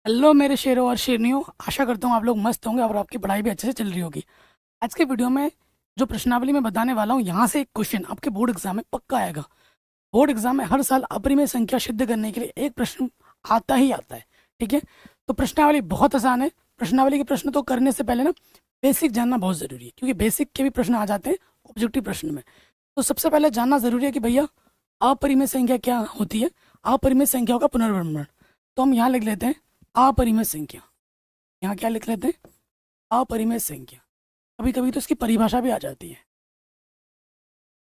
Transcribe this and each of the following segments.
Hello मेरे शेरों और शेरनियों। आशा करता हूँ आप लोग मस्त होंगे और आपकी पढ़ाई भी अच्छे से चल रही होगी। आज के वीडियो में जो प्रश्नावली मैं बताने वाला हूँ, यहाँ से एक क्वेश्चन आपके बोर्ड एग्जाम में पक्का आएगा। बोर्ड एग्जाम में हर साल अपरिमेय संख्या सिद्ध करने के लिए एक प्रश्न आता ही आता है। ठीक है, तो प्रश्नावली बहुत आसान है। प्रश्नावली के प्रश्न तो करने से पहले ना बेसिक जानना बहुत ज़रूरी है, क्योंकि बेसिक के भी प्रश्न आ जाते हैं ऑब्जेक्टिव प्रश्न में। तो सबसे पहले जानना ज़रूरी है कि भैया अपरिमेय संख्या क्या होती है, अपरिमेय संख्याओं का पुनर्वर्णन। तो हम यहाँ लिख लेते हैं अपरिमेय संख्या। यहाँ क्या लिख लेते हैं? अपरिमेय संख्या। कभी कभी तो इसकी परिभाषा भी आ जाती है।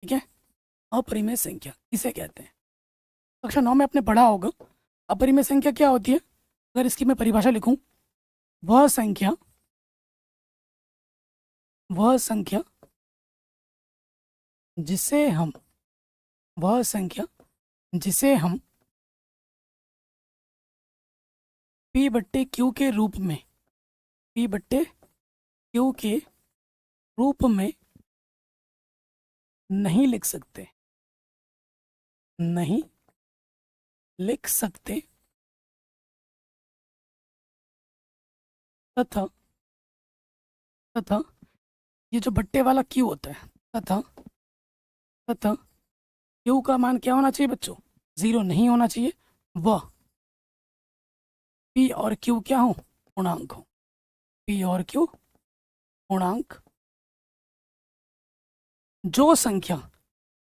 ठीक है, अपरिमेय संख्या किसे कहते हैं? कक्षा 9 में आपने पढ़ा होगा। अपरिमेय संख्या क्या होती है? अगर इसकी मैं परिभाषा लिखूं, वह संख्या वह संख्या जिसे हम वह संख्या जिसे हम पी बट्टे क्यू के रूप में पी बट्टे क्यू के रूप में नहीं लिख सकते नहीं लिख सकते तथा तथा ये जो बट्टे वाला क्यू होता है, तथा तथा क्यू का मान क्या होना चाहिए बच्चों? जीरो नहीं होना चाहिए। वह पी और क्यू क्या हो? पूर्णांक हो। पी और क्यू पूर्णांक। जो संख्या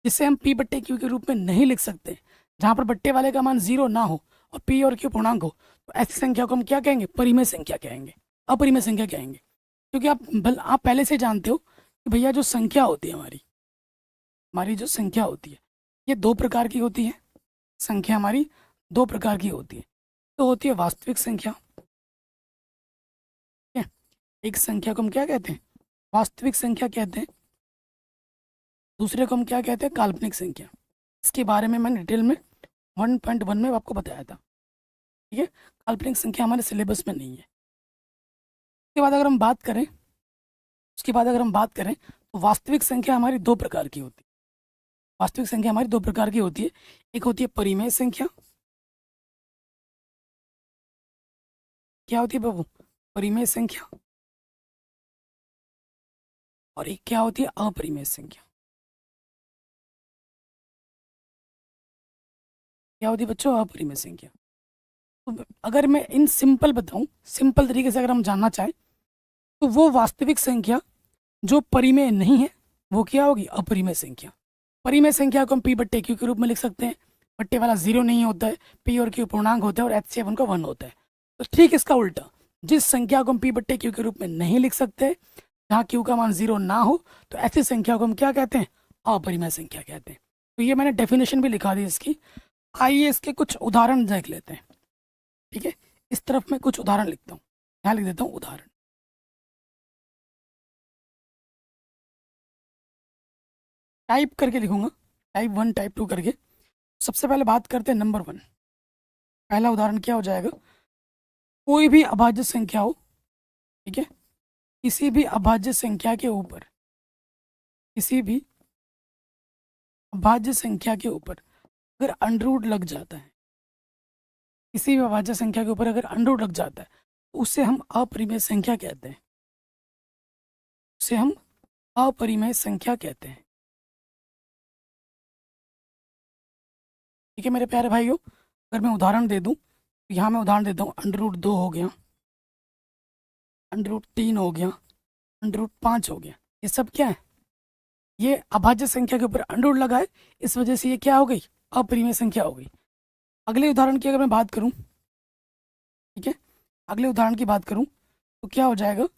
जिसे हम पी बट्टे क्यू के रूप में नहीं लिख सकते, जहां पर बट्टे वाले का मान जीरो ना हो और पी और क्यू पूर्णांक हो, तो ऐसी संख्या को हम क्या कहेंगे? परिमेय संख्या कहेंगे, अपरिमेय संख्या कहेंगे। क्योंकि आप पहले से जानते हो कि भैया जो संख्या होती है हमारी जो संख्या होती है, ये दो प्रकार की होती है। संख्या हमारी दो प्रकार की होती है। तो होती है वास्तविक संख्या। ठीक है, एक संख्या को हम क्या कहते हैं? वास्तविक संख्या कहते हैं। दूसरे को हम क्या कहते हैं? काल्पनिक संख्या। इसके बारे में मैंने डिटेल में 1.1 में आपको बताया था। ठीक है, काल्पनिक संख्या हमारे सिलेबस में नहीं है। उसके बाद अगर हम बात करें तो वास्तविक संख्या हमारी दो प्रकार की होती है। वास्तविक संख्या हमारी दो प्रकार की होती है। एक होती है परिमेय संख्या। क्या होती है बाबू? परिमेय संख्या। और एक क्या होती है? अपरिमेय संख्या। क्या होती है बच्चों? अपरिमेय संख्या। तो अगर मैं इन सिंपल बताऊं, सिंपल तरीके से अगर हम जानना चाहें, तो वो वास्तविक संख्या जो परिमेय नहीं है, वो क्या होगी? अपरिमेय संख्या। परिमेय संख्या को हम पी बट्टे क्यू के रूप में लिख सकते हैं। बट्टे वाला जीरो नहीं होता है, पी और क्यू पूर्णांक होता है और HCF उनका 1 होता है। तो ठीक इसका उल्टा, जिस संख्या को हम पी बट्टे क्यू के रूप में नहीं लिख सकते, जहाँ क्यू का मान जीरो ना हो, तो ऐसी संख्या को हम क्या कहते हैं? अपरिमेय संख्या कहते हैं। तो ये मैंने डेफिनेशन भी लिखा दी इसकी। आइए इसके कुछ उदाहरण देख लेते हैं। ठीक है, इस तरफ मैं कुछ उदाहरण लिखता हूँ। यहाँ लिख देता हूँ उदाहरण। टाइप करके लिखूंगा, टाइप 1 टाइप 2 करके। सबसे पहले बात करते हैं नंबर 1। पहला उदाहरण क्या हो जाएगा? कोई भी अभाज्य संख्या हो, ठीक है, किसी भी अभाज्य संख्या के ऊपर किसी भी अभाज्य संख्या के ऊपर अगर अंडरवुड लग जाता है, किसी भी अभाज्य संख्या के ऊपर अगर अंडरवुड लग जाता है, तो उसे हम अपरिमेय संख्या कहते हैं। उसे हम अपरिमेय संख्या कहते हैं। ठीक है मेरे प्यारे भाइयों, अगर मैं उदाहरण दे दूं, तो यहाँ मैं उदाहरण देता हूँ। अंडर रूट 2 हो गया, अंडर रूट 3 हो गया, अंडर रूट 5 हो गया। ये सब क्या है? ये अभाज्य संख्या के ऊपर अंडर लगा है, इस वजह से ये क्या हो गई? अपरिमेय संख्या हो गई। अगले उदाहरण की अगर मैं बात करूं, ठीक है, अगले उदाहरण की बात करूं तो क्या हो जाएगा?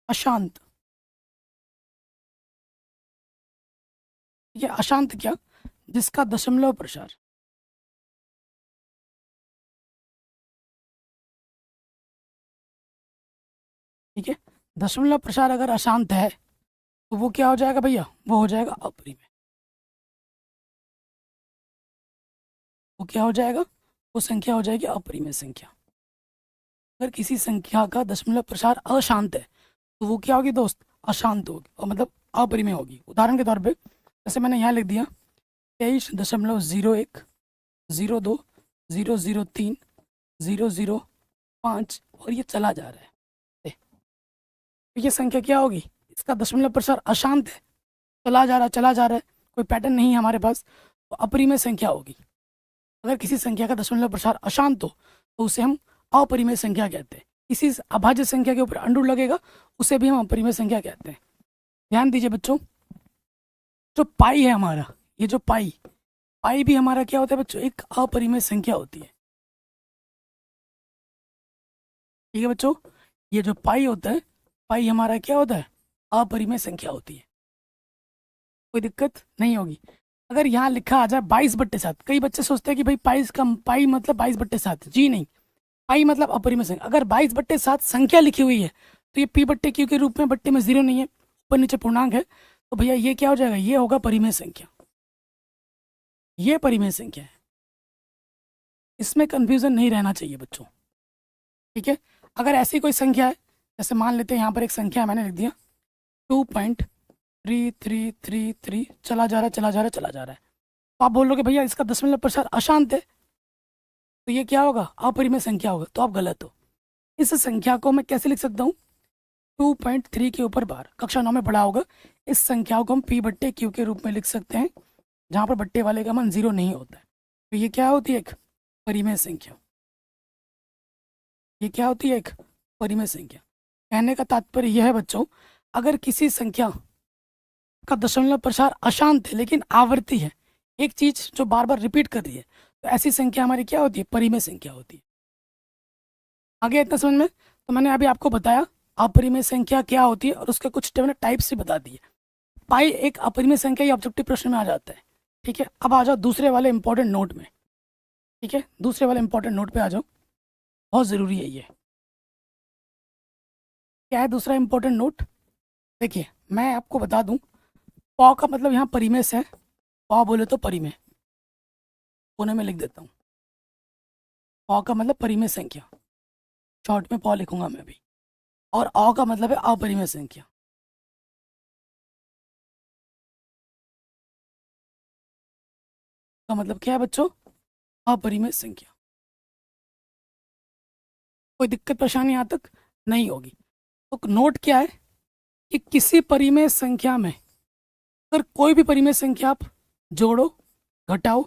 अशांत। ये अशांत क्या? जिसका दशमलव प्रसार, ठीक है, दशमलव प्रसार अगर अशांत है, तो वो क्या हो जाएगा भैया? वो हो जाएगा अपरिमेय। वो क्या हो जाएगा? वो संख्या हो जाएगी अपरिमेय संख्या। अगर किसी संख्या का दशमलव प्रसार अशांत है, तो वो क्या होगी दोस्त? अशांत होगी, और मतलब अपरिमेय होगी। उदाहरण के तौर पे जैसे मैंने यहाँ लिख दिया 23.01, 02, 003, 00, 5 और ये चला जा रहा है। तो ये संख्या क्या होगी? इसका दशमलव प्रसार अशांत है, चला जा रहा है, कोई पैटर्न नहीं है हमारे पास, तो अपरिमेय संख्या होगी। अगर किसी संख्या का दशमलव प्रसार अशांत हो तो उसे हम अपरिमेय संख्या कहते हैं। किसी अभाज्य संख्या के ऊपर अंडू लगेगा उसे भी हम अपरिमेय संख्या कहते हैं। ध्यान दीजिए बच्चों, जो पाई है हमारा, ये जो पाई भी हमारा क्या होता है बच्चों? एक अपरिमेय संख्या होती है। ठीक है बच्चों, ये जो पाई होता है, पाई हमारा क्या होता है? अपरिमेय संख्या होती है। कोई दिक्कत नहीं होगी। अगर यहाँ लिखा आ जाए 22/7, कई बच्चे सोचते हैं कि भाई पाई मतलब 22/7। जी नहीं, पाई मतलब अपरिमेय संख्या। अगर 22/7 संख्या लिखी हुई है तो ये p/q के रूप में, बट्टे में 0 नहीं है, ऊपर नीचे पूर्णांक है, तो भैया ये क्या हो जाएगा? ये होगा परिमेय संख्या। ये परिमेय संख्या है, इसमें कंफ्यूजन नहीं रहना चाहिए बच्चों। ठीक है, अगर ऐसी कोई संख्या है, जैसे मान लेते हैं यहाँ पर एक संख्या है, मैंने लिख दिया 2.3333, चला जा रहा है। तो आप बोल रहे हो कि भैया इसका दशमलव प्रसार अशांत है, तो ये क्या होगा? अपरिमेय संख्या होगा। तो आप गलत हो। इस संख्या को मैं कैसे लिख सकता हूँ? 2.3 के ऊपर बार, कक्षा 9 में पढ़ा होगा। इस संख्या को हम p/q के रूप में लिख सकते हैं, जहाँ पर बट्टे वाले का मान 0 नहीं होता है। तो ये क्या होती है? एक परिमेय संख्या। ये क्या होती है? एक परिमेय संख्या। कहने का तात्पर्य यह है बच्चों, अगर किसी संख्या का दशमलव प्रसार अशांत है लेकिन आवर्ती है, एक चीज जो बार बार रिपीट कर रही है, तो ऐसी संख्या हमारी क्या होती है? परिमेय संख्या होती है। आगे इतना समझ में? तो मैंने अभी आपको बताया अपरिमेय संख्या क्या होती है और उसके कुछ टाइप्स से बता दिए। पाई एक अपरिमेय संख्या, ये ऑब्जेक्टिव प्रश्न में आ जाता है। ठीक है, अब आ जाओ दूसरे वाले इंपॉर्टेंट नोट में। ठीक है, दूसरे वाले इंपॉर्टेंट नोट पे आ जाओ, बहुत ज़रूरी है ये। क्या है दूसरा इंपॉर्टेंट नोट? देखिए, मैं आपको बता दूं, पौ का मतलब यहाँ परिमेय से है, पौ बोले तो परिमेय, कोने में लिख देता हूँ। पौ का मतलब परिमेय संख्या, शॉर्ट में पौ लिखूंगा मैं भी। और औ का मतलब है अपरिमेय संख्या। का मतलब क्या है बच्चों? अपरिमेय संख्या। कोई दिक्कत परेशानी यहाँ तक नहीं होगी। तो नोट क्या है कि किसी परिमेय संख्या में अगर कोई भी परिमेय संख्या आप जोड़ो, घटाओ,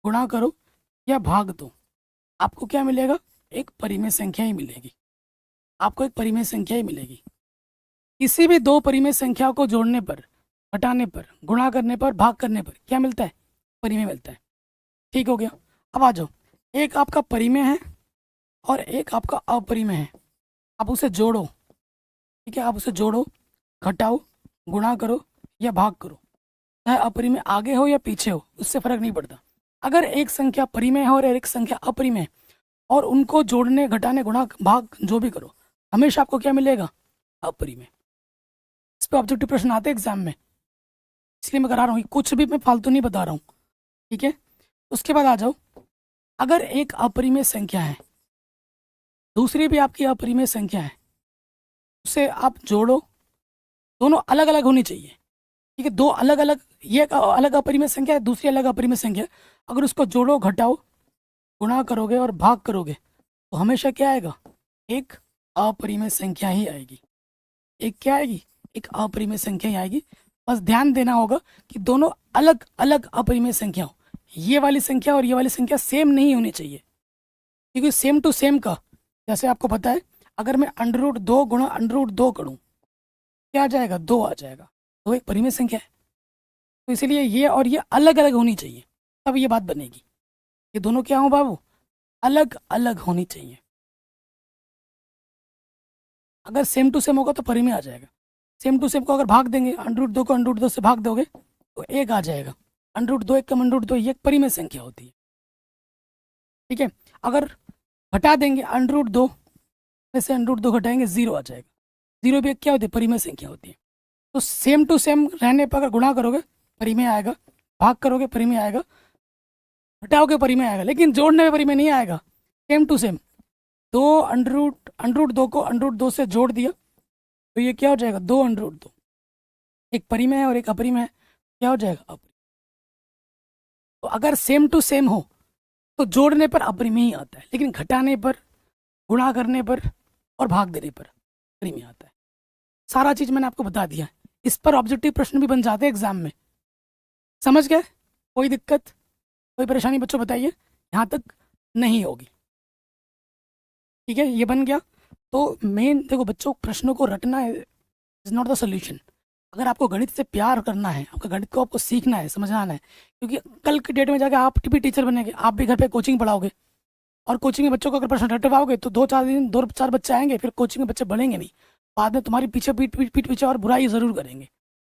गुणा करो या भाग दो, आपको क्या मिलेगा? एक परिमेय संख्या ही मिलेगी। आपको एक परिमेय संख्या ही मिलेगी। किसी भी दो परिमेय संख्या को जोड़ने पर, घटाने पर, गुणा करने पर, भाग करने पर क्या मिलता है? परिमेय मिलता है। ठीक हो गया। अब आ जाओ, एक आपका परिमेय है और एक आपका अपरिमेय है। आप उसे जोड़ो। ठीक है, आप उसे जोड़ो, घटाओ, गुणा करो या भाग करो, चाहे अपरिमेय आगे हो या पीछे हो, उससे फर्क नहीं पड़ता। अगर एक संख्या परिमेय है और एक संख्या अपरिमेय है और उनको जोड़ने, घटाने, गुणा, भाग जो भी करो, हमेशा आपको क्या मिलेगा? अपरिमेय। इस पर ऑब्जेक्टिव प्रश्न आते हैं एग्जाम में, इसलिए मैं करा रहा हूँ, कुछ भी मैं फालतू नहीं बता रहा हूँ। ठीक है, उसके बाद आ जाओ, अगर एक अपरिमेय संख्या है, दूसरी भी आपकी अपरिमेय संख्या है, उसे आप जोड़ो, दोनों अलग अलग होनी चाहिए। ठीक है, दो अलग अलग, ये एक अलग अपरिमेय संख्या है, दूसरी अलग अपरिमेय संख्या है। अगर उसको जोड़ो, घटाओ, गुणा करोगे और भाग करोगे तो हमेशा क्या आएगा? एक अपरिमेय संख्या ही आएगी। एक क्या आएगी? एक अपरिमेय संख्या ही आएगी। बस ध्यान देना होगा कि दोनों अलग अलग अपरिमेय संख्या हो। ये वाली संख्या और ये वाली संख्या सेम नहीं होनी चाहिए, क्योंकि सेम टू सेम का, जैसे आपको पता है, अगर मैं √2 गुणा √2 करूँ, क्या आ जाएगा? 2 आ जाएगा। तो एक परिमेय संख्या है, तो इसीलिए ये और ये अलग अलग होनी चाहिए, तब ये बात बनेगी। ये दोनों क्या हो बाबू? अलग अलग होनी चाहिए। अगर सेम टू सेम होगा तो परिमेय आ जाएगा। सेम टू सेम को अगर भाग देंगे, √2 को √2 से भाग दोगे तो 1 आ जाएगा। √2 1 कम √2, ये एक परिमेय संख्या होती है। ठीक है, अगर घटा देंगे √2 में से √2 घटाएंगे, 0 आ जाएगा। 0 भी एक क्या होती है? परिमेय संख्या होती है। तो सेम टू सेम रहने पर अगर गुणा करोगे परिमेय आएगा, भाग करोगे परिमेय आएगा, घटाओगे परिमेय आएगा, लेकिन जोड़ने में परिमेय नहीं आएगा। सेम टू सेम, √2 को √2 से जोड़ दिया तो ये क्या हो जाएगा? 2 √2। एक परिमेय है और एक अपरिमेय है, क्या हो जाएगा? अपरिमेय। तो अगर सेम टू सेम हो तो जोड़ने पर अपरिमेय ही आता है, लेकिन घटाने पर, गुणा करने पर और भाग देने पर में आता है। सारा चीज़ मैंने आपको बता दिया। इस पर ऑब्जेक्टिव प्रश्न भी बन जाते हैं एग्जाम में। समझ गए? कोई दिक्कत, कोई परेशानी बच्चों बताइए? यहाँ तक नहीं होगी। ठीक है, ये बन गया। तो मेन देखो बच्चों, प्रश्नों को रटना इज नॉट द सोल्यूशन। अगर आपको गणित से प्यार करना है, आपका गणित को आपको सीखना है, समझाना है, क्योंकि कल की डेट में जाके आप भी टीचर बनेंगे, आप भी घर पे कोचिंग पढ़ाओगे, और कोचिंग में बच्चों को अगर प्रश्न रटवाओगे तो 2-4 बच्चे आएंगे, फिर कोचिंग में बच्चे बढ़ेंगे नहीं। बाद में तुम्हारी पीछे पीठ पीछे और बुराई ज़रूर करेंगे।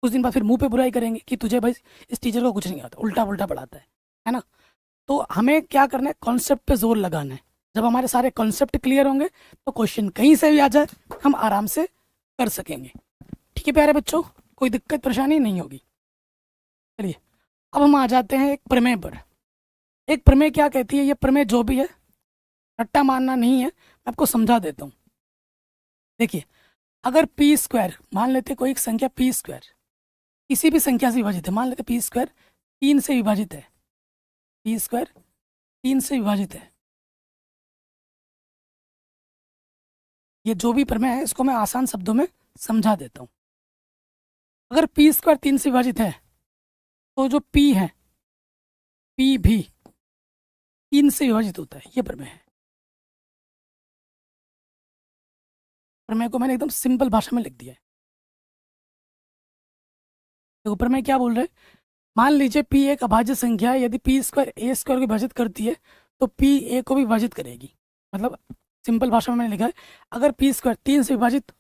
कुछ दिन बाद फिर मुंह पे बुराई करेंगे कि तुझे भाई इस टीचर को कुछ नहीं आता, उल्टा पुल्टा पढ़ाता है ना। तो हमें क्या करना है, कॉन्सेप्ट पे जोर लगाना है। जब हमारे सारे कॉन्सेप्ट क्लियर होंगे तो क्वेश्चन कहीं से भी आ जाए हम आराम से कर सकेंगे। ठीक है प्यारे बच्चों, कोई दिक्कत परेशानी नहीं होगी। चलिए अब हम आ जाते हैं एक प्रमेय पर। एक प्रमेय क्या कहती है? ये प्रमेय जो भी है रट्टा मारना नहीं है, मैं आपको समझा देता हूँ। देखिए, अगर पी स्क्वायर, मान लेते कोई एक संख्या पी स्क्वायर किसी भी संख्या से विभाजित है, मान लेते पी स्क्वायर 3 से विभाजित है, पी स्क्वायर 3 से विभाजित है। ये जो भी प्रमेय है इसको मैं आसान शब्दों में समझा देता हूँ। अगर पी स्क्वायर 3 से विभाजित है तो जो पी है, पी भी 3 से विभाजित होता है। ये प्रमेय है। प्रमेय को मैंने एकदम सिंपल भाषा में लिख दिया है। तो प्रमेय क्या बोल रहे हैं? मान लीजिए पी एक अभाज्य संख्या है, यदि पी स्क्वायर ए स्क्वायर को विभाजित करती है तो पी ए को भी विभाजित करेगी। मतलब सिंपल भाषा में मैंने लिखा है, अगर पी स्क्वायर 3 से विभाजित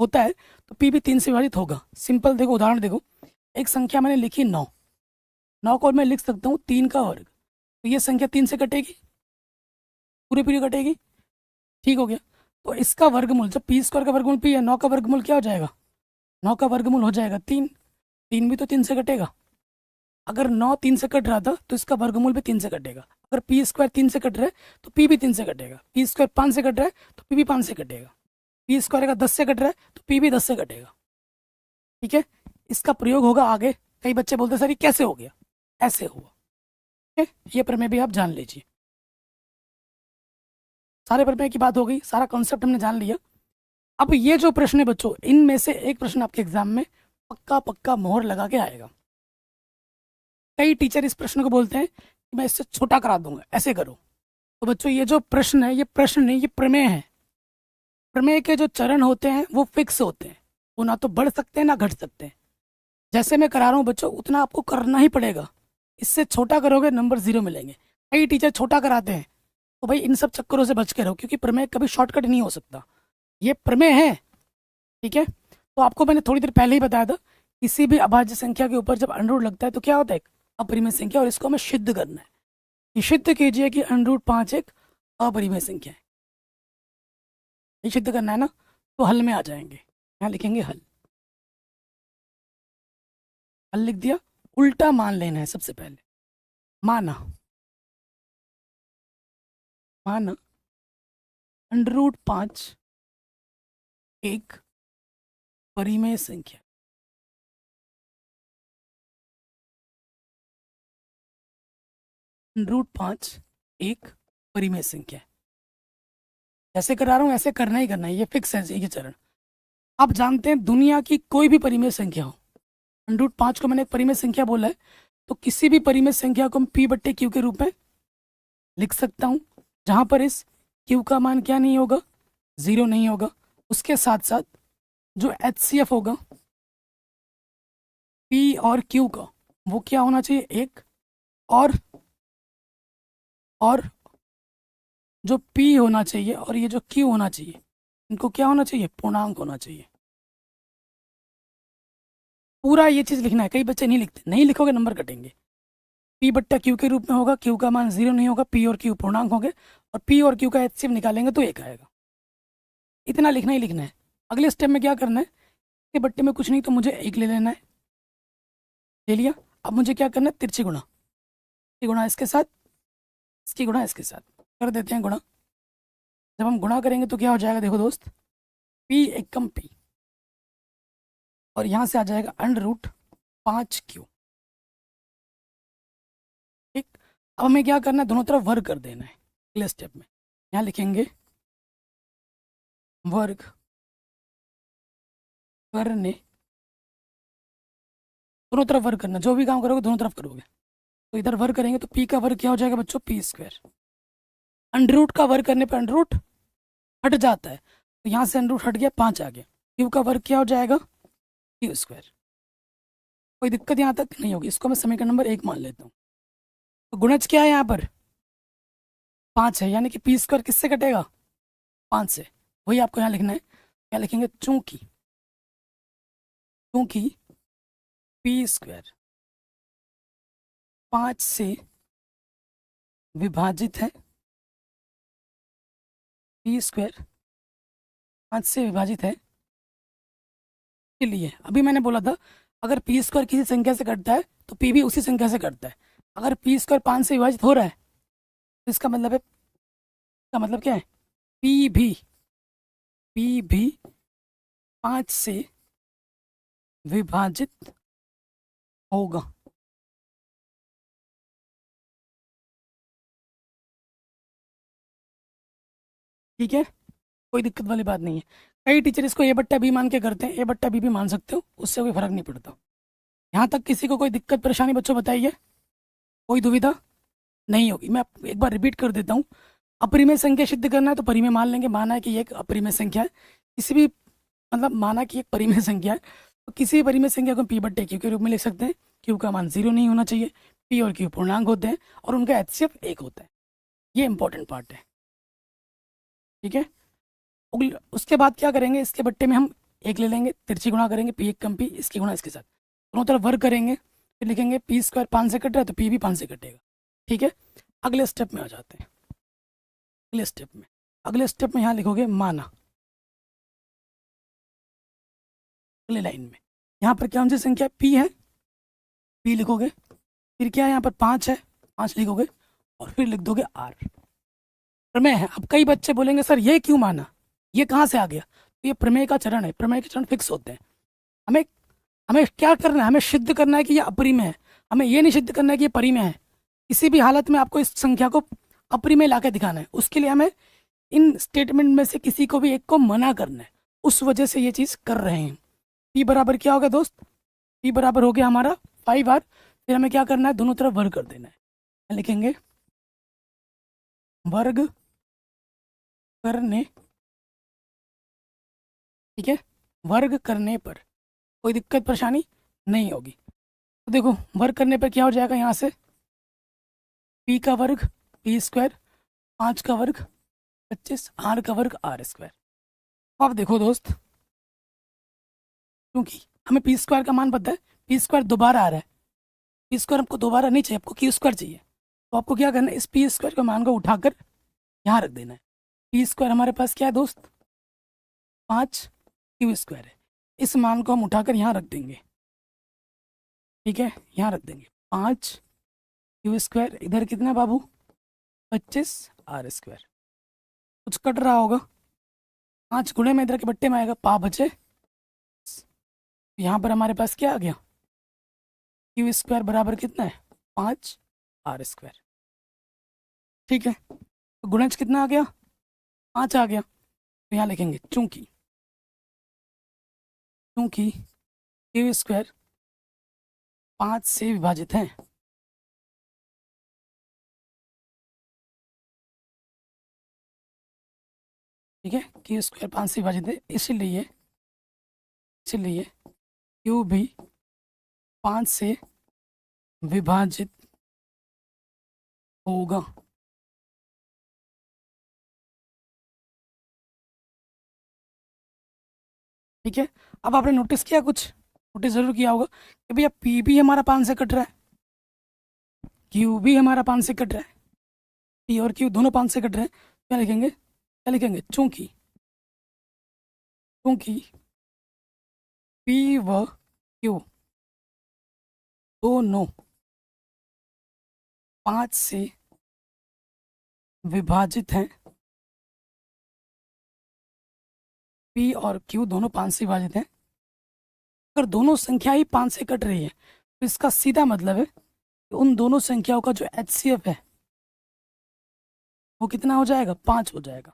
होता है तो पी भी 3 से विभाजित होगा। सिंपल देखो, उदाहरण देखो, एक संख्या मैंने लिखी 9, 9 को मैं लिख सकता हूँ 3 का वर्ग, तो ये संख्या 3 से कटेगी, पूरी पूरी कटेगी। ठीक हो गया। तो इसका वर्गमूल, जब पी स्क्वायर का वर्गमूल पी है, 9 का वर्गमूल क्या हो जाएगा? 9 का वर्गमूल हो जाएगा 3, 3 भी तो 3 से कटेगा। अगर 9 3 से कट रहा था तो इसका वर्गमूल भी 3 से कटेगा। अगर पी स्क्वायर 3 से कट रहा है तो पी भी 3 से कटेगा। पी स्क्वायर 5 से कट रहा है तो पी भी 5 से कटेगा। पी स्क्वायर का 10 से कट रहा है तो पी भी 10 से कटेगा। ठीक है, इसका प्रयोग होगा आगे। कई बच्चे बोलते सर ये कैसे हो गया? ऐसे हुआ। ठीक है, ये प्रमेय भी आप जान लीजिए। सारे प्रमेय की बात हो गई, सारा कॉन्सेप्ट हमने जान लिया। अब ये जो प्रश्न है बच्चों, इनमें से एक प्रश्न आपके एग्जाम में पक्का पक्का मोहर लगा के आएगा। कई टीचर इस प्रश्न को बोलते हैं कि मैं इससे छोटा करा दूंगा, ऐसे करो। तो बच्चों ये जो प्रश्न है, ये प्रश्न नहीं, ये प्रमेय है। प्रमेय के जो चरण होते हैं वो फिक्स होते हैं, वो ना तो बढ़ सकते हैं ना घट सकते हैं। जैसे मैं करा रहा हूँ बच्चों, उतना आपको करना ही पड़ेगा। इससे छोटा करोगे नंबर 0 मिलेंगे। कई टीचर छोटा कराते हैं, तो भाई इन सब चक्करों से बच के रहो, क्योंकि प्रमेय कभी शॉर्टकट नहीं हो सकता। ये प्रमेय है। ठीक है, तो आपको मैंने थोड़ी देर पहले ही बताया था, किसी भी अभाज्य संख्या के ऊपर जब अंडर लगता है तो क्या होता है? अपरिमेय संख्या, और इसको हमें सिद्ध करना है। ये सिद्ध कीजिए कि √5 एक अपरिमेय संख्या है। ये सिद्ध करना है ना, तो हल में आ जाएंगे। यहाँ लिखेंगे हल। हल लिख दिया। उल्टा मान लेना है सबसे पहले। माना माना √5 एक परिमेय संख्या। √5 एक परिमेय संख्या है। जैसे करा रहा हूँ ऐसे करना ही करना है, ये फिक्स है ये चरण। आप जानते हैं दुनिया की कोई भी परिमेय संख्या हो, √5 को मैंने एक परिमेय संख्या बोला है, तो किसी भी परिमेय संख्या को मैं P/Q के रूप में लिख सकता हूँ, जहां पर इस Q का मान क्या नहीं होगा? 0 नहीं होगा। उसके साथ साथ जो HCF होगा P और Q का, वो क्या होना चाहिए? 1। और जो P होना चाहिए और ये जो Q होना चाहिए, इनको क्या होना चाहिए? पूर्णांक होना चाहिए। पूरा ये चीज़ लिखना है। कई बच्चे नहीं लिखते, नहीं लिखोगे नंबर कटेंगे। P/Q के रूप में होगा, Q का मान 0 नहीं होगा, P और Q पूर्णांक होंगे, और P और Q का HCF निकालेंगे तो 1 आएगा। इतना लिखना ही लिखना है। अगले स्टेप में क्या करना है? के बट्टे में कुछ नहीं तो मुझे 1 ले लेना है। ले लिया। अब मुझे क्या करना है? तिरछी गुणा। गुणा इसके साथ, इसकी गुणा इसके साथ कर देते हैं गुणा। जब हम गुणा करेंगे तो क्या हो जाएगा? देखो दोस्त, P एकम P, और यहाँ से आ जाएगा √5Q। ठीक, अब हमें क्या करना है? दोनों तरफ वर्ग कर देना है। अगले स्टेप में यहाँ लिखेंगे वर्ग करने, दोनों तरफ वर्ग करना, जो भी काम करोगे दोनों तरफ करोगे। तो इधर वर्ग करेंगे तो पी का वर्ग क्या हो जाएगा बच्चों, पी स्क्वायर। अंडर रूट का वर्ग करने पर अंडर रूट हट जाता है, तो यहाँ से अंडर रूट हट गया, 5 आ गया। क्यू का वर्ग क्या हो जाएगा, क्यू स्क्वायर। कोई दिक्कत यहाँ तक नहीं होगी, इसको मैं समीकरण नंबर 1 मान लेता हूँ। तो गुणज क्या है यहाँ पर, 5 है, यानी कि पी स्क्वायर किससे कटेगा, 5 से। वही आपको यहाँ लिखना है, क्या लिखेंगे, चूंकि चूंकि पी स्क्वायर 5 से विभाजित है, पी स्क्वायर 5 से विभाजित है, लिए अभी मैंने बोला था अगर पी स्क्वायर किसी संख्या से कटता है तो पी भी उसी संख्या से कटता है। अगर पी स्क्वायर 5 से विभाजित हो रहा है तो इसका मतलब है, इसका मतलब क्या है, पी भी 5 से विभाजित होगा। ठीक है, कोई दिक्कत वाली बात नहीं है। कई टीचर इसको ए बट्टा बी मान के करते हैं, ए बट्टा बी भी मान सकते हो, उससे कोई फर्क नहीं पड़ता। यहाँ तक किसी को कोई दिक्कत परेशानी बच्चों बताइए, कोई दुविधा नहीं होगी। मैं एक बार रिपीट कर देता हूँ, अपरिमेय संख्या सिद्ध करना है तो परिमेय मान लेंगे, माना है कि ये एक अपरिमेय संख्या है, किसी भी मतलब माना कि एक परिमेय संख्या है, तो किसी भी परिमेय संख्या को पी बट्टे क्यू के रूप में लिख सकते हैं। क्यू का मान 0 नहीं होना चाहिए, पी और क्यू पूर्णांक होते हैं और उनका एचसीएफ 1 होता है। ये इंपॉर्टेंट पार्ट है, ठीक है। उसके बाद क्या करेंगे, इसके बट्टे में हम 1 ले लेंगे, तिरछी गुणा करेंगे, पी 1 कम पी, इसकी गुणा इसके साथ, दोनों तरफ वर्ग करेंगे, फिर लिखेंगे पी स्क्वायर 5 से कट रहा है तो पी भी 5 से कटेगा। ठीक है, अगले स्टेप में आ जाते हैं। अगले स्टेप में यहाँ लिखोगे माना, अगले लाइन में यहाँ पर कौन सी संख्या पी है, पी लिखोगे, फिर क्या है यहाँ पर 5 है, 5 लिखोगे और फिर लिख दोगे आर। प्रमेय है। अब कई बच्चे बोलेंगे सर ये क्यों माना, ये कहाँ से आ गया, तो ये प्रमेय का चरण है, प्रमेय के चरण फिक्स होते हैं। हमें हमें क्या करना है, हमें सिद्ध करना है कि ये अपरिमेय है, हमें ये नहीं सिद्ध करना है कि ये परिमेय है। किसी भी हालत में आपको इस संख्या को अपरिमेय ला के दिखाना है, उसके लिए हमें इन स्टेटमेंट में से किसी को भी एक को मना करना है, उस वजह से ये चीज़ कर रहे हैं। पी बराबर क्या होगा दोस्त, पी बराबर हो गया हमारा 5R, फिर हमें क्या करना है, दोनों तरफ वर्ग कर देना है। लिखेंगे वर्ग करने, ठीक है, वर्ग करने पर कोई दिक्कत परेशानी नहीं होगी। तो देखो वर्ग करने पर क्या हो जाएगा, यहाँ से पी का वर्ग पी स्क्वायर, 5 का वर्ग 25, आर का वर्ग आर स्क्वायर। अब देखो दोस्त, क्योंकि हमें पी स्क्वायर का मान पता है, पी स्क्वायर दोबारा आ रहा है, पी स्क्वायर आपको दोबारा नहीं चाहिए, आपको क्यू स्क्वायर चाहिए, तो आपको क्या करना है, इस पी स्क्वायर के मान को उठाकर यहाँ रख देना है। पी स्क्वायर हमारे पास क्या है दोस्त, 5 क्यू स्क्वायर है, इस मान को हम उठाकर यहाँ रख देंगे। ठीक है, यहाँ रख देंगे 5 क्यू स्क्वायर, इधर कितना बाबू 25 आर स्क्वायर। कुछ कट रहा होगा, 5 गुणे में इधर के बट्टे में आएगा, पा बचे, यहाँ पर हमारे पास क्या आ गया, क्यू स्क्वायर बराबर कितना है 5 आर स्क्वायर। ठीक है, तो गुणज कितना आ गया, 5 आ गया, तो यहाँ लिखेंगे चूंकि क्यू स्क्वायर 5 से विभाजित है, ठीक है, क्यू स्क्वायर 5 से विभाजित है, इसीलिए क्यू भी 5 से विभाजित होगा। ठीक है, अब आपने नोटिस किया, कुछ नोटिस जरूर किया होगा कि भैया पी भी हमारा 5 से कट रहा है, क्यू भी हमारा 5 से कट रहा है, पी और क्यू दोनों 5 से कट रहे हैं। क्या लिखेंगे चूंकि पी व क्यू दोनों 5 से विभाजित हैं, पी और क्यू दोनों 5 से विभाजित हैं, अगर दोनों संख्या ही 5 से कट रही है तो इसका सीधा मतलब है कि उन दोनों संख्याओं का जो एचसीएफ है वो कितना हो जाएगा, 5 हो जाएगा।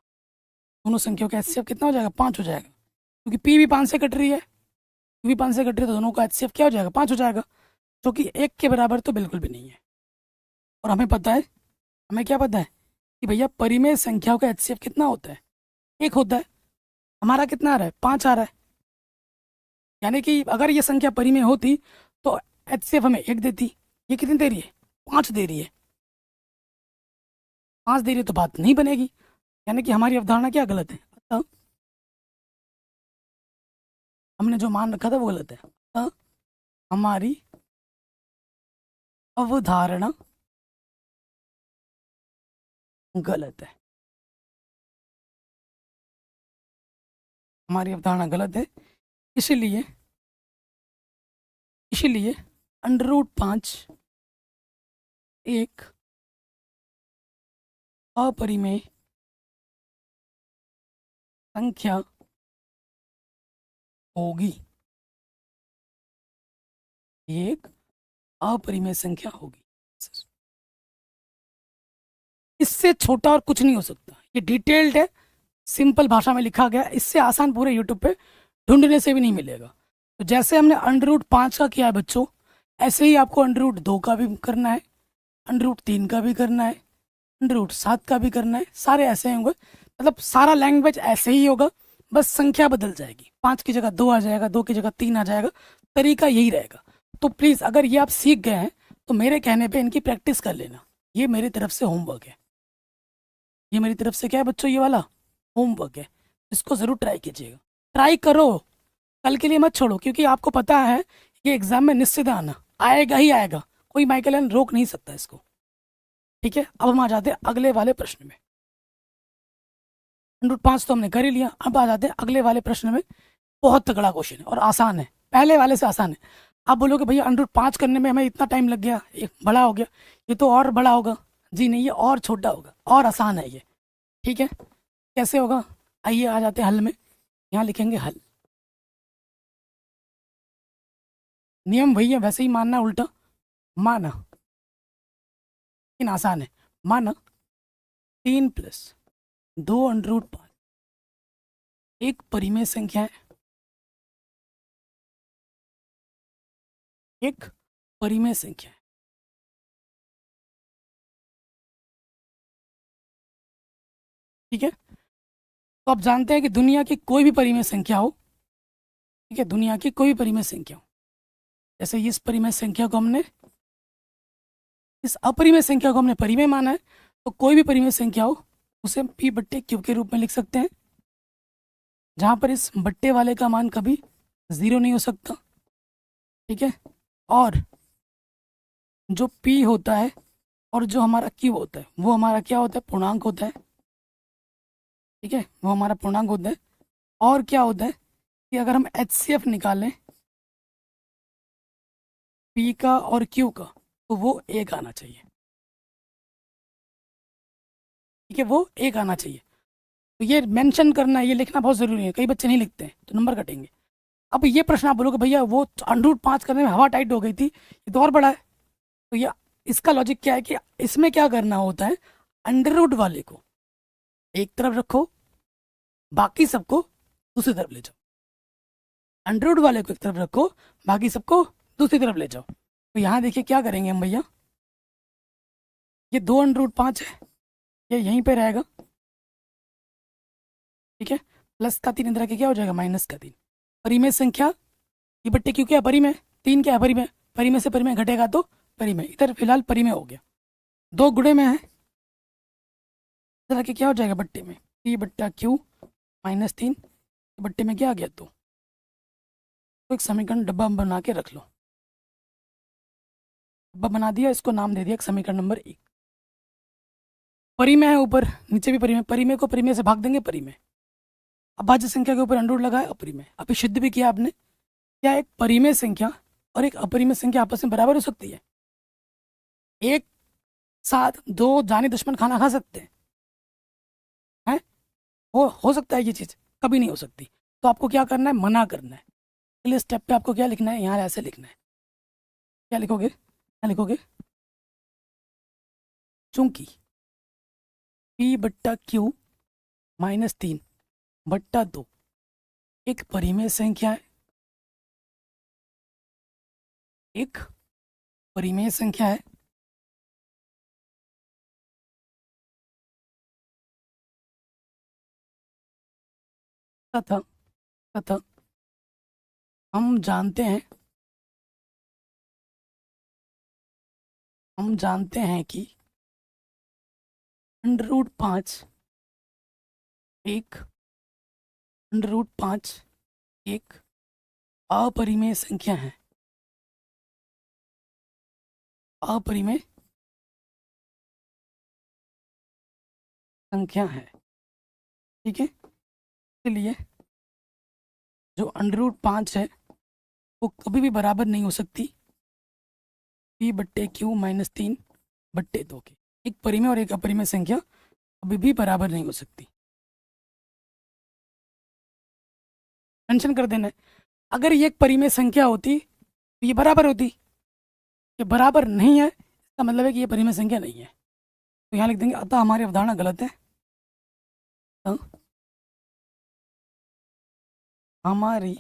दोनों संख्याओं का एचसीएफ कितना हो जाएगा? 5 हो जाएगा, क्योंकि पी भी 5 से कट रही है, पी भी 5 से कट रही है, तो दोनों का एचसीएफ क्या हो जाएगा? 5 हो जाएगा, जो कि 1 के बराबर तो बिल्कुल भी नहीं है। और हमें पता है, हमें क्या पता है कि भैया परिमेय संख्याओं का एचसीएफ कितना होता है? 1 होता है। हमारा कितना आ रहा है? 5 आ रहा है। यानी कि अगर ये संख्या परिमेय होती तो एचसीएफ हमें 1 देती। ये कितनी दे रही है? 5 दे रही है। 5 दे रही है तो बात नहीं बनेगी, यानी कि हमारी अवधारणा क्या गलत है? अतः हमने जो मान रखा था वो गलत है। अतः हमारी अवधारणा गलत है, हमारी अवधारणा गलत है। इसीलिए इसीलिए √5 एक अपरिमेय संख्या होगी। एक अपरिमेय संख्या होगी, इससे छोटा और कुछ नहीं हो सकता। ये डिटेल्ड है, सिंपल भाषा में लिखा गया, इससे आसान पूरे यूट्यूब पे ढूंढने से भी नहीं मिलेगा। तो जैसे हमने √5 का किया है बच्चों, ऐसे ही आपको √2 का भी करना है, √3 का भी करना है, √7 का भी करना है। सारे ऐसे होंगे, मतलब सारा लैंग्वेज ऐसे ही होगा, बस संख्या बदल जाएगी। 5 की जगह 2 आ जाएगा, 2 की जगह 3 आ जाएगा, तरीका यही रहेगा। तो प्लीज़ अगर ये आप सीख गए हैं तो मेरे कहने पे इनकी प्रैक्टिस कर लेना। ये मेरी तरफ से होमवर्क है, ये मेरी तरफ से क्या है बच्चों? ये वाला होमवर्क है, इसको ज़रूर ट्राई कीजिएगा। ट्राई करो, कल के लिए मत छोड़ो, क्योंकि आपको पता है ये एग्जाम में निश्चित आना आएगा ही आएगा, कोई माइकल एलन रोक नहीं सकता इसको। ठीक है, अब हम आ जाते हैं अगले वाले प्रश्न में। √5 तो हमने कर ही लिया, अब आ जाते हैं अगले वाले प्रश्न में। बहुत तगड़ा क्वेश्चन है और आसान है, पहले वाले से आसान है। आप बोलोगे भैया √5 करने में हमें इतना टाइम लग गया, ये बड़ा हो गया, ये तो और बड़ा होगा। जी नहीं, ये और छोटा होगा, और आसान है ये। ठीक है, कैसे होगा? आइए आ जाते हैं हल में। यहाँ लिखेंगे हल। नियम वही है, वैसे ही मानना, उल्टा माना, लेकिन आसान है। माना 3 + 2 √5 एक परिमेय संख्या है, एक परिमेय संख्या है। ठीक है, तो आप जानते हैं कि दुनिया की कोई भी परिमेय संख्या हो, ठीक है, दुनिया की कोई भी परिमेय संख्या हो, जैसे इस परिमेय संख्या को हमने, इस अपरिमेय संख्या को हमने परिमेय माना है, तो कोई भी परिमेय संख्या हो उसे p/q के रूप में लिख सकते हैं, जहां पर इस बट्टे वाले का मान कभी 0 नहीं हो सकता। ठीक है, और जो p होता है और जो हमारा q होता है वो हमारा क्या होता है? पूर्णांक होता है। ठीक है, वो हमारा पूर्णांक होता है। और क्या होता है कि अगर हम HCF निकालें p का और q का, तो वो 1 आना चाहिए। ठीक है, वो 1 आना चाहिए। तो ये मेंशन करना, ये लिखना बहुत ज़रूरी है, कई बच्चे नहीं लिखते हैं तो नंबर कटेंगे। अब ये प्रश्न आप बोलोगे भैया वो √5 करने में हवा टाइट हो गई थी, ये तो और बड़ा है। तो ये इसका लॉजिक क्या है कि इसमें क्या करना होता है? अंडर वाले को एक तरफ रखो, बाकी सबको दूसरी तरफ ले जाओ। अंडर वाले को एक तरफ रखो, बाकी सबको दूसरी तरफ ले जाओ। तो यहाँ देखिए क्या करेंगे हम भैया, ये 2 √5 है, ये यहीं पे रहेगा। ठीक है, प्लस का 3 इधर के क्या हो जाएगा? -3। परिमेय संख्या ये बट्टे क्यों क्या परिमेय, 3 क्या है? परिमेय, परिमेय से परिमेय घटेगा तो परिमेय, इधर फिलहाल परिमेय हो गया। 2 गुणे में है, इधर के क्या हो जाएगा? बट्टे में p/q -3, बट्टे में क्या आ गया? तो एक समीकरण डब्बा बना के रख लो। डब्बा बना दिया, इसको नाम दे दिया समीकरण नंबर 1। परिमेय है ऊपर, नीचे भी परिमेय, परिमेय को परिमेय से भाग देंगे, परिमेय। अभाज्य संख्या के ऊपर अंडर लगाए, अपरिमेय। अभी सिद्ध भी किया आपने, क्या एक परिमेय संख्या और एक अपरिमेय संख्या आपस में बराबर हो सकती है? एक साथ 2 जाने दुश्मन खाना खा सकते हैं? हो सकता है ये चीज? कभी नहीं हो सकती। तो आपको क्या करना है? मना करना है। पहले स्टेप पे आपको क्या लिखना है? यहाँ ऐसे लिखना है। क्या लिखोगे? क्या लिखोगे? चूंकि p/q -3 बट्टा 2 एक परिमेय संख्या है, एक परिमेय संख्या है तथा तथा हम जानते हैं कि √5 एक √5 एक अपरिमेय संख्या है, अपरिमेय संख्या है। ठीक है, इसलिए जो √5 है वो कभी भी बराबर नहीं हो सकती p/q-3/2 के। एक परिमेय और एक अपरिमेय संख्या कभी भी बराबर नहीं हो सकती। मेंशन कर देना है। अगर ये एक परिमेय संख्या होती तो ये बराबर होती, ये बराबर नहीं है इसका मतलब है कि ये परिमेय संख्या नहीं है। तो यहाँ लिख देंगे अतः हमारी अवधारणा गलत है। तो हमारी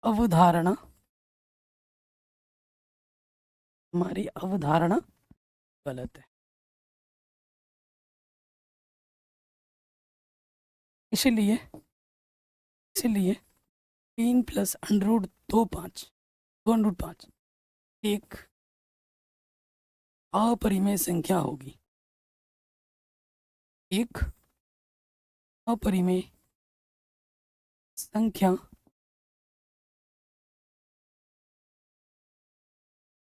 अवधारणा गलत है। इसलिए 3 + √2 एक अपरिमेय संख्या होगी, एक अपरिमेय संख्या।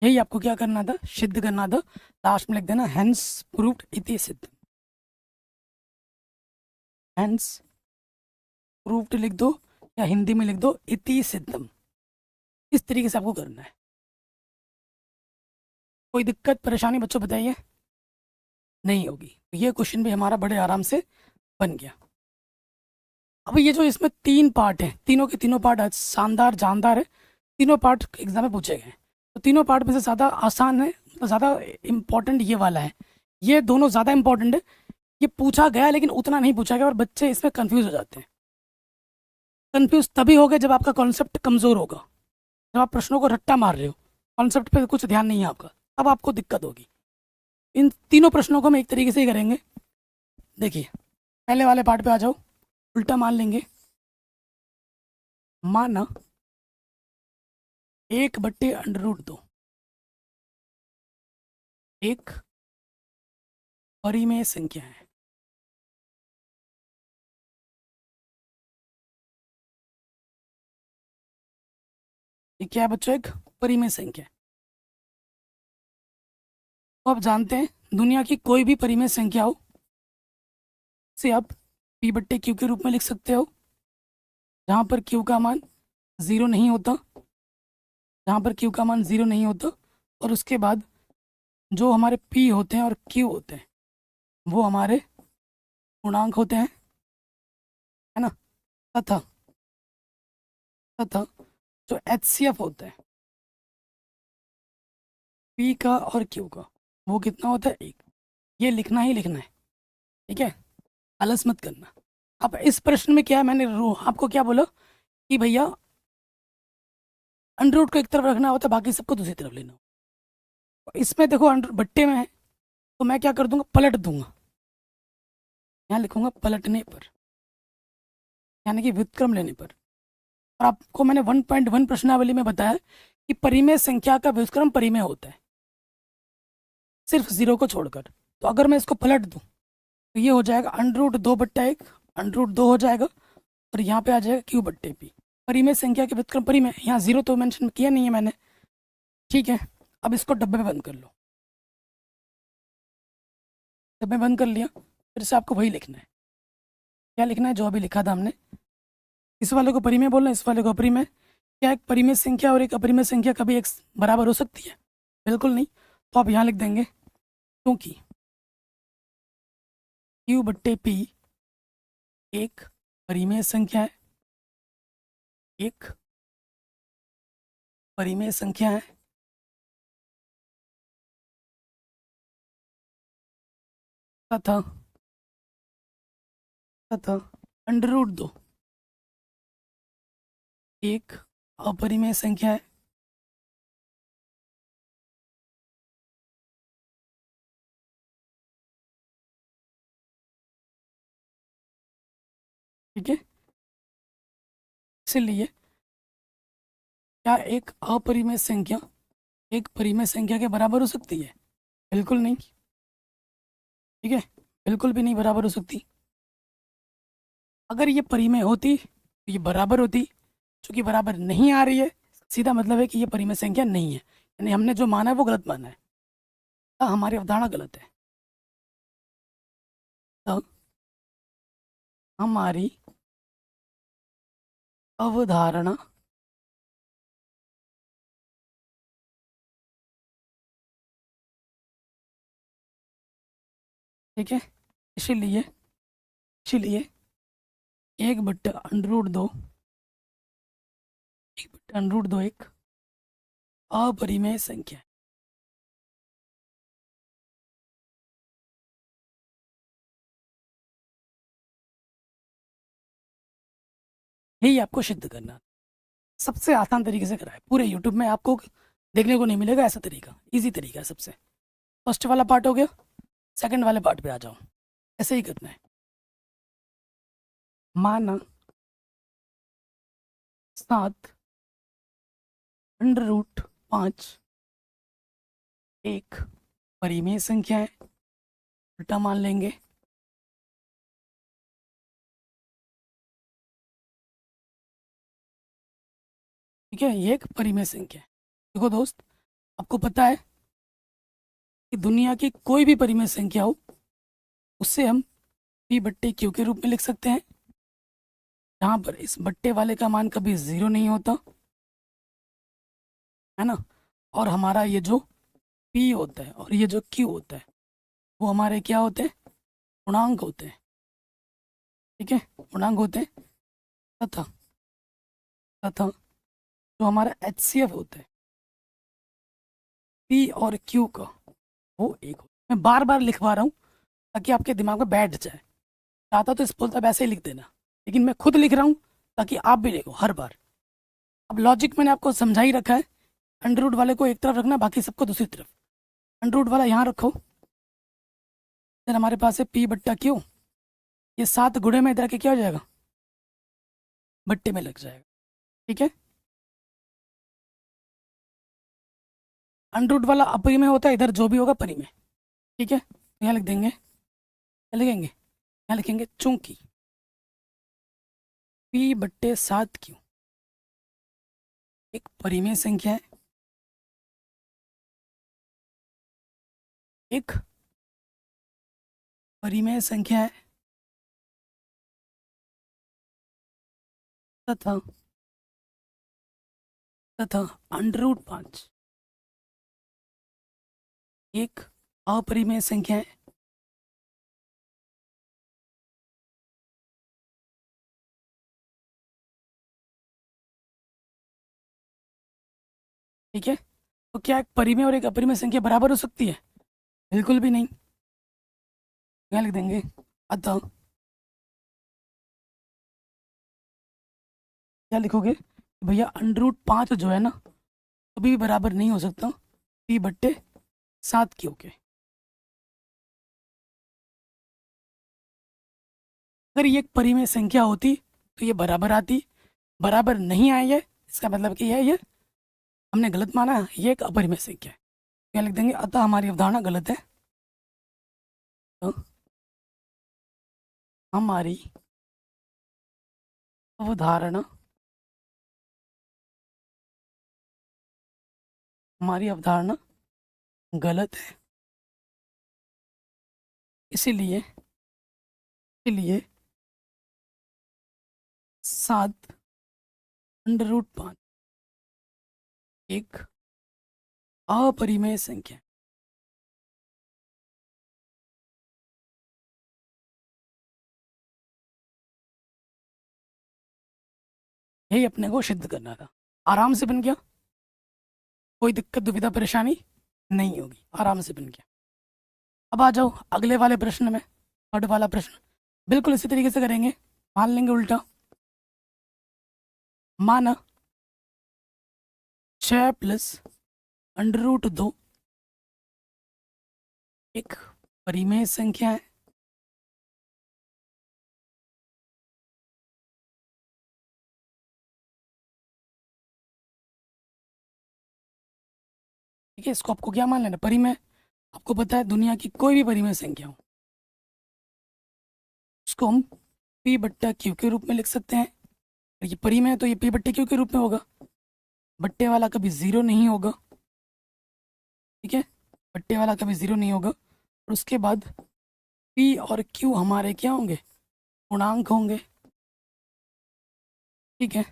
यही आपको क्या करना था, सिद्ध करना था। लास्ट में लिख देना हेंस प्रूव्ड इति सिद्ध, हेंस प्रूव्ड लिख दो या हिंदी में लिख दो इति सिद्धम। इस तरीके से आपको करना है। कोई दिक्कत परेशानी बच्चों बताइए, नहीं होगी। ये क्वेश्चन भी हमारा बड़े आराम से बन गया। अब ये जो इसमें 3 पार्ट हैं, तीनों के तीनों पार्ट शानदार जानदार है, तीनों पार्ट एग्जाम में पूछे गए। तो तीनों पार्ट में से ज़्यादा आसान है, तो ज़्यादा इम्पोर्टेंट ये वाला है। ये दोनों ज़्यादा इम्पोर्टेंट है। ये पूछा गया लेकिन उतना नहीं पूछा गया और बच्चे इसमें कंफ्यूज हो जाते हैं। कंफ्यूज तभी हो गए जब आपका कॉन्सेप्ट कमज़ोर होगा, जब आप प्रश्नों को रट्टा मार रहे हो, कॉन्सेप्ट पे कुछ ध्यान नहीं है आपका, अब आपको दिक्कत होगी। इन तीनों प्रश्नों को हम एक तरीके से ही करेंगे। देखिए पहले वाले पार्ट पे आ जाओ, उल्टा मान लेंगे। माना 1/√2 एक परिमेय संख्या है। ये क्या है बच्चों, एक परिमेय संख्या है। तो आप जानते हैं दुनिया की कोई भी परिमेय संख्या हो से आप p/q के रूप में लिख सकते हो, जहाँ पर q का मान 0 नहीं होता, और उसके बाद जो हमारे p होते हैं और q होते हैं वो हमारे पूर्णांक होते हैं, है ना। तथा जो HCF होता है p का और q का, वो कितना होता है, 1। ये लिखना ही लिखना है, ठीक है, आलस मत करना। अब इस प्रश्न में क्या है, मैंने आपको क्या बोला कि भैया अंडर रूट को एक तरफ रखना होता है, बाकी सबको दूसरी तरफ लेना होता है। इसमें देखो अंडर बट्टे में है तो मैं क्या कर दूंगा, पलट दूंगा। यहाँ लिखूंगा पलटने पर, यानी कि व्युत्क्रम लेने पर। और आपको मैंने 1.1 प्रश्नावली में बताया कि परिमेय संख्या का व्युत्क्रम परिमेय होता है, सिर्फ 0 को छोड़कर। तो अगर मैं इसको पलट दूं तो ये हो जाएगा √2/1, √2 हो जाएगा, और यहाँ पे आ जाएगा q/p। परिमेय संख्या के व्युत्क्रम परिमेय, यहाँ 0 तो मेंशन किया नहीं है मैंने, ठीक है। अब इसको डब्बे में बंद कर लो, डब्बे में बंद कर लिया। फिर से आपको वही लिखना है, क्या लिखना है जो अभी लिखा था हमने। इस वाले को परिमेय बोलना है, इस वाले को अपरिमेय। क्या एक परिमेय संख्या और एक अपरिमेय संख्या कभी एक बराबर हो सकती है, बिल्कुल नहीं। तो आप यहाँ लिख देंगे क्योंकि q/p एक परिमेय संख्या है, एक परिमेय संख्या है, तथा तथा अंडर रूट 2 एक अपरिमेय संख्या है। ठीक है, इसलिए क्या एक अपरिमेय संख्या एक परिमेय संख्या के बराबर हो सकती है? बिल्कुल नहीं। ठीक है, बिल्कुल भी नहीं बराबर हो सकती। अगर ये परिमेय होती तो ये बराबर होती, चूंकि बराबर नहीं आ रही है, सीधा मतलब है कि ये परिमेय संख्या नहीं है, यानी हमने जो माना है वो गलत माना है। हमारी अवधारणा गलत है। तब हमारी अवधारणा ठीक है, इसीलिए इसीलिए एक बट्टा अंडर रूट दो एक अपरिमेय संख्या है। यही आपको सिद्ध करना, सबसे आसान तरीके से करा है। पूरे यूट्यूब में आपको देखने को नहीं मिलेगा ऐसा तरीका, इजी तरीका है सबसे। फर्स्ट वाला पार्ट हो गया, सेकंड वाले पार्ट पे आ जाओ। ऐसे ही करना है। माना 7 अंडर रूट 5 एक परिमेय संख्या है, उल्टा मान लेंगे। ठीक है, ये एक परिमेय संख्या है। देखो दोस्त, आपको पता है कि दुनिया की कोई भी परिमेय संख्या हो उससे हम पी बट्टे क्यू के रूप में लिख सकते हैं, जहाँ पर इस बट्टे वाले का मान कभी जीरो नहीं होता है ना। और हमारा ये जो पी होता है और ये जो क्यू होता है वो हमारे क्या होते हैं? पूर्णांक होते हैं। ठीक है, पूर्णांक होते हैं। तथा तथा जो हमारा HCF होता है पी और क्यू का, वो एक होता है। मैं बार बार लिखवा रहा हूँ ताकि आपके दिमाग में बैठ जाए। चाहता तो इस बोलता वैसे ही लिख देना, लेकिन मैं खुद लिख रहा हूँ ताकि आप भी लिखो हर बार। अब लॉजिक मैंने आपको समझा ही रखा है। अंडर रूट वाले को एक तरफ रखना, बाकी सबको दूसरी तरफ। अंडर रूट वाला यहाँ रखो, फिर हमारे पास है पी बट्टा क्यू। ये 7 गुणे में इधर के क्या हो जाएगा? बट्टे में लग जाएगा। ठीक है, अंडर रूट वाला अपरिमेय होता है, इधर जो भी होगा परिमेय। ठीक है, यहाँ लिख देंगे, क्या लिखेंगे? यहाँ लिखेंगे चूंकि पी बट्टे 7 क्यू एक परिमेय संख्या है, एक परिमेय संख्या है, तथा तथा अंडर रूट 5 एक अपरिमेय संख्या है। ठीक है, तो क्या एक परिमेय और एक अपरिमेय संख्या बराबर हो सकती है? बिल्कुल भी नहीं। यहाँ लिख देंगे, अतः क्या लिखोगे? भैया अंडर रूट 5 जो है ना, कभी भी बराबर नहीं हो सकता पी बट्टे 7 क्यू के। अगर ये एक परिमेय संख्या होती तो ये बराबर आती, बराबर नहीं आई है, इसका मतलब कि ये हमने गलत माना है, ये एक अपरिमेय संख्या है। क्या लिख देंगे? अतः हमारी अवधारणा गलत है। तो हमारी अवधारणा हमारी अवधारणा गलत है। इसीलिए इसीलिए 7 अंडर रूट 5 एक अपरिमेय संख्या है। यही अपने को सिद्ध करना था। आराम से बन गया, कोई दिक्कत दुविधा परेशानी नहीं होगी, आराम से बन गया। अब आ जाओ अगले वाले प्रश्न में, थर्ड वाला प्रश्न। बिल्कुल इसी तरीके से करेंगे। मान लेंगे उल्टा, माना 6 + √2 एक परिमेय संख्या है। ठीक है, इसको आपको क्या मान लेना, परिमेय। आपको पता है दुनिया की कोई भी परिमेय संख्या हो उसको हम P/Q के रूप में लिख सकते हैं। ये परिमेय है तो ये P/Q के रूप में होगा। बट्टे वाला कभी जीरो नहीं होगा। ठीक है, बट्टे वाला कभी जीरो नहीं होगा। और उसके बाद P और Q हमारे क्या होंगे, पूर्णांक होंगे। ठीक है,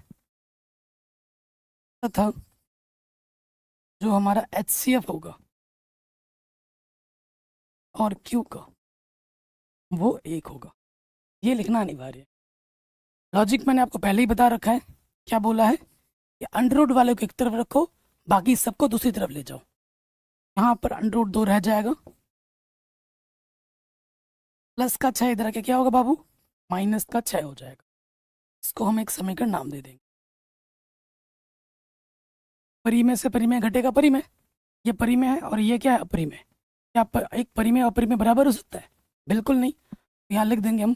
तथा जो हमारा HCF होगा और Q का वो 1 होगा। ये लिखना अनिवार्य है। लॉजिक मैंने आपको पहले ही बता रखा है। क्या बोला है कि अंडर वाले को एक तरफ रखो, बाकी सबको दूसरी तरफ ले जाओ। यहाँ पर अंडर 2 रह जाएगा, प्लस का 6 इधर आके क्या होगा बाबू, माइनस का 6 हो जाएगा। इसको हम एक समीकरण नाम दे देंगे। परिमेय से परिमेय घटेगा परिमेय, ये परिमेय है और ये क्या है, अपरिमेय। क्या एक परिमेय अपरिमेय बराबर हो सकता है? बिल्कुल नहीं। तो यहाँ लिख देंगे हम,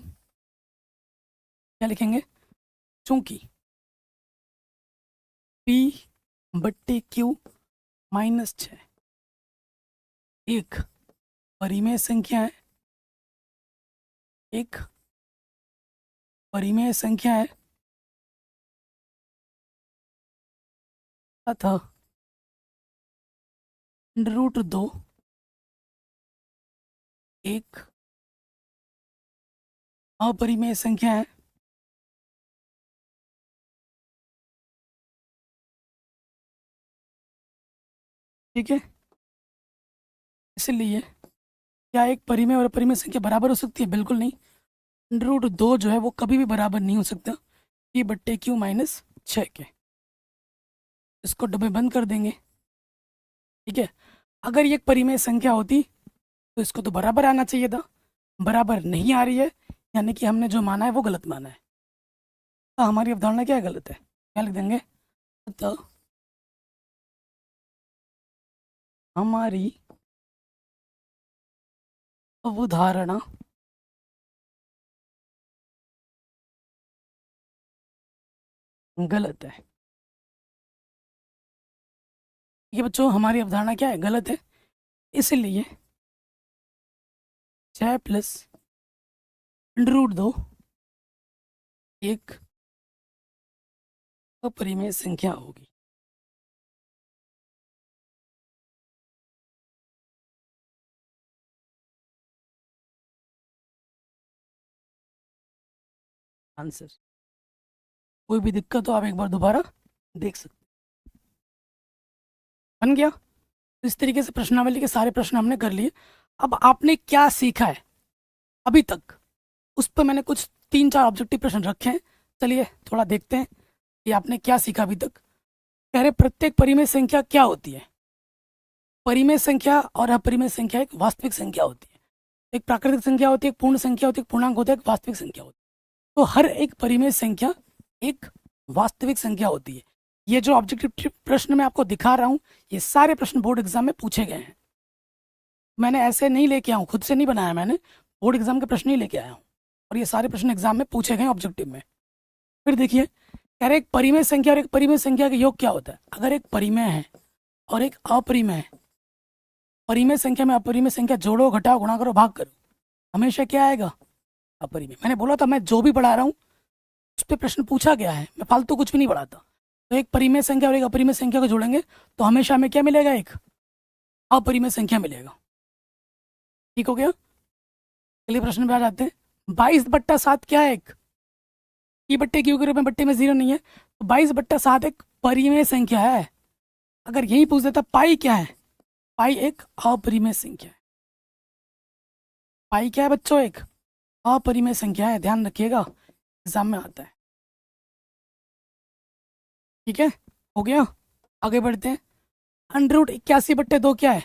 क्या लिखेंगे, चूंकि P/Q -6 एक परिमेय संख्या है, एक परिमेय संख्या है तथा √2 एक अपरिमेय संख्या है। ठीक है, इसलिए क्या एक परिमेय और अपरिमेय संख्या बराबर हो सकती है? बिल्कुल नहीं। √2 जो है वो कभी भी बराबर नहीं हो सकता P/Q -6 के। इसको डब्बे बंद कर देंगे। ठीक है, अगर ये एक परिमेय संख्या होती तो इसको तो बराबर आना चाहिए था, बराबर नहीं आ रही है, यानी कि हमने जो माना है वो गलत माना है। तो हमारी अवधारणा क्या है, गलत है। क्या लिख देंगे, तो हमारी अवधारणा गलत है। ये बच्चों हमारी अवधारणा क्या है, गलत है। इसलिए 6 + √2 एक अपरिमेय संख्या होगी। आंसर। कोई भी दिक्कत हो आप एक बार दोबारा देख सकते। बन गया। तो इस तरीके से प्रश्नावली के सारे प्रश्न हमने कर लिए। अब आपने क्या सीखा है अभी तक, उस पर मैंने कुछ 3-4 ऑब्जेक्टिव प्रश्न रखे हैं। चलिए थोड़ा देखते हैं कि आपने क्या सीखा अभी तक। कह रहे प्रत्येक परिमेय संख्या क्या होती है? परिमेय संख्या और अपरिमेय संख्या एक वास्तविक संख्या होती है। एक प्राकृतिक संख्या होती है, एक पूर्ण संख्या होती है, एक पूर्णांक होता है, एक वास्तविक संख्या होती है। तो हर एक परिमेय संख्या एक वास्तविक संख्या होती है। ये जो ऑब्जेक्टिव प्रश्न मैं आपको दिखा रहा हूँ, ये सारे प्रश्न बोर्ड एग्जाम में पूछे गए हैं। मैंने ऐसे नहीं लेके आया हूँ, खुद से नहीं बनाया मैंने, बोर्ड एग्जाम के प्रश्न ही लेके आया हूँ। और ये सारे प्रश्न एग्जाम में पूछे गए ऑब्जेक्टिव में। फिर देखिए, कह रहे एक परिमेय संख्या और एक परिमेय संख्या का योग क्या होता है? अगर एक परिमेय है और एक अपरिमेय है, परिमेय संख्या में अपरिमेय संख्या जोड़ो, घटाओ, गुणा करो, भाग करो, हमेशा क्या आएगा? अपरिमेय। मैंने बोला था मैं जो भी पढ़ा रहा हूँ उस पर प्रश्न पूछा गया है, मैं फालतू कुछ भी नहीं पढ़ाता। तो एक परिमेय संख्या और एक अपरिमेय संख्या को जोड़ेंगे तो हमेशा हमें क्या मिलेगा? एक अपरिमेय संख्या मिलेगा। ठीक हो गया। अगले प्रश्न पे आ जाते हैं। 22/7 क्या है? एक P/Q के रूप में, बट्टे में जीरो नहीं है, तो 22/7 एक परिमेय संख्या है। अगर यही पूछ देता पाई क्या है, पाई एक अपरिमेय संख्या है। पाई क्या है बच्चों? एक अपरिमेय संख्या है, ध्यान रखिएगा, एग्जाम में आता है। ठीक है, हो गया। आगे बढ़ते हैं। 81/2 क्या है?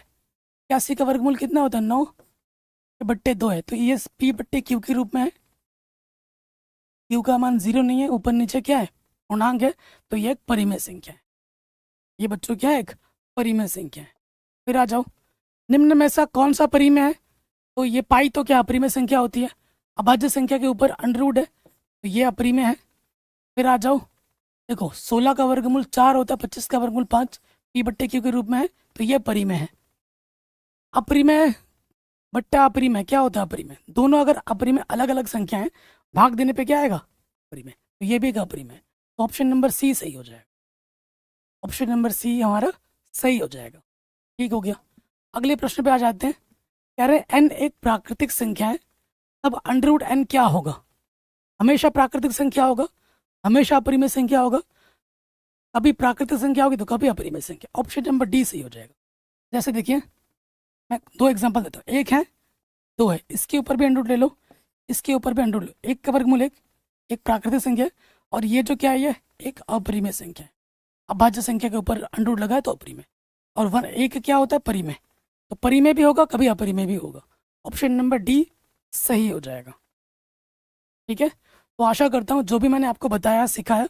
81 का वर्गमूल कितना होता है? 9/2 है, तो ये P/Q के रूप में है। क्यू का मान 0 नहीं है, ऊपर नीचे क्या है, पूर्णांक है, तो ये एक परिमेय संख्या है। ये बच्चों क्या है, एक परिमेय संख्या है। फिर आ जाओ, निम्न में से कौन सा परिमेय है, तो ये पाई तो क्या अपरिमेय संख्या होती है, अभाज्य संख्या के ऊपर अंडर है, तो ये अपरिमेय है। फिर आ जाओ, देखो 16 का वर्गमूल 4 होता है, 25 का वर्गमूल 5 पी बट्टे क्यू के रूप में है, तो ये परिमेय है। अपरिमेय बट्टा अपरिमेय क्या होता है, अपरिमेय दोनों अगर अपरिमेय अलग अलग संख्या है, भाग देने पे क्या आएगा, अपरिमेय, तो ये भी एक अपरिमेय। तो ऑप्शन नंबर सी सही हो जाएगा, ऑप्शन नंबर सी हमारा सही हो जाएगा। ठीक हो गया। अगले प्रश्न पे आ जाते हैं। कह रहे n एक प्राकृतिक संख्या है, तब अंडर n क्या होगा, हमेशा प्राकृतिक संख्या होगा, हमेशा अपरिमेय संख्या होगा, कभी प्राकृतिक संख्या होगी तो कभी अपरिमेय संख्या। ऑप्शन नंबर डी सही हो जाएगा। जैसे देखिए मैं 2 एग्जांपल देता हूँ, एक है 2 है, इसके ऊपर भी अंडर ले लो, इसके ऊपर भी अंडर लो, एक का वर्गमूल एक प्राकृतिक संख्या है, और ये जो क्या है, ये एक अपरिमेय संख्या है। अभाज्य संख्या के ऊपर अंडर लगा है तो अपरिमेय, और वन एक क्या होता है, परिमेय, तो परिमेय भी होगा कभी अपरिमेय भी होगा। ऑप्शन नंबर डी सही हो जाएगा। ठीक है, तो आशा करता हूँ जो भी मैंने आपको बताया सिखाया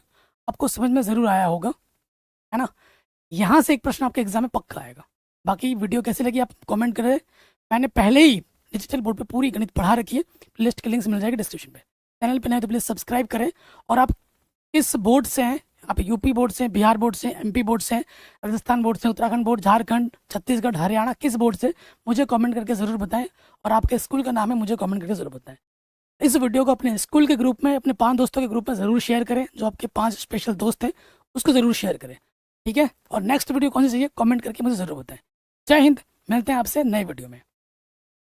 आपको समझ में ज़रूर आया होगा, है ना। यहाँ से एक प्रश्न आपके एग्जाम में पक्का आएगा। बाकी वीडियो कैसी लगी आप कमेंट करें। मैंने पहले ही डिजिटल बोर्ड पे पूरी गणित पढ़ा रखी है, लिस्ट के लिंक्स मिल जाएगी डिस्क्रिप्शन पे। चैनल पे नए तो प्लीज़ सब्सक्राइब करें। और आप किस बोर्ड से हैं, आप यूपी बोर्ड से, बिहार बोर्ड से, एमपी बोर्ड से, राजस्थान बोर्ड से, उत्तराखंड बोर्ड, झारखंड, छत्तीसगढ़, हरियाणा, किस बोर्ड से मुझे कमेंट करके ज़रूर बताएं। और आपके स्कूल का नाम है मुझे कमेंट करके ज़रूर बताएं। इस वीडियो को अपने स्कूल के ग्रुप में, अपने 5 दोस्तों के ग्रुप में ज़रूर शेयर करें, जो आपके 5 स्पेशल दोस्त हैं उसको ज़रूर शेयर करें। ठीक है, और नेक्स्ट वीडियो कौन सी चाहिए कमेंट करके मुझे ज़रूर बताएं। जय हिंद, मिलते हैं आपसे नए वीडियो में।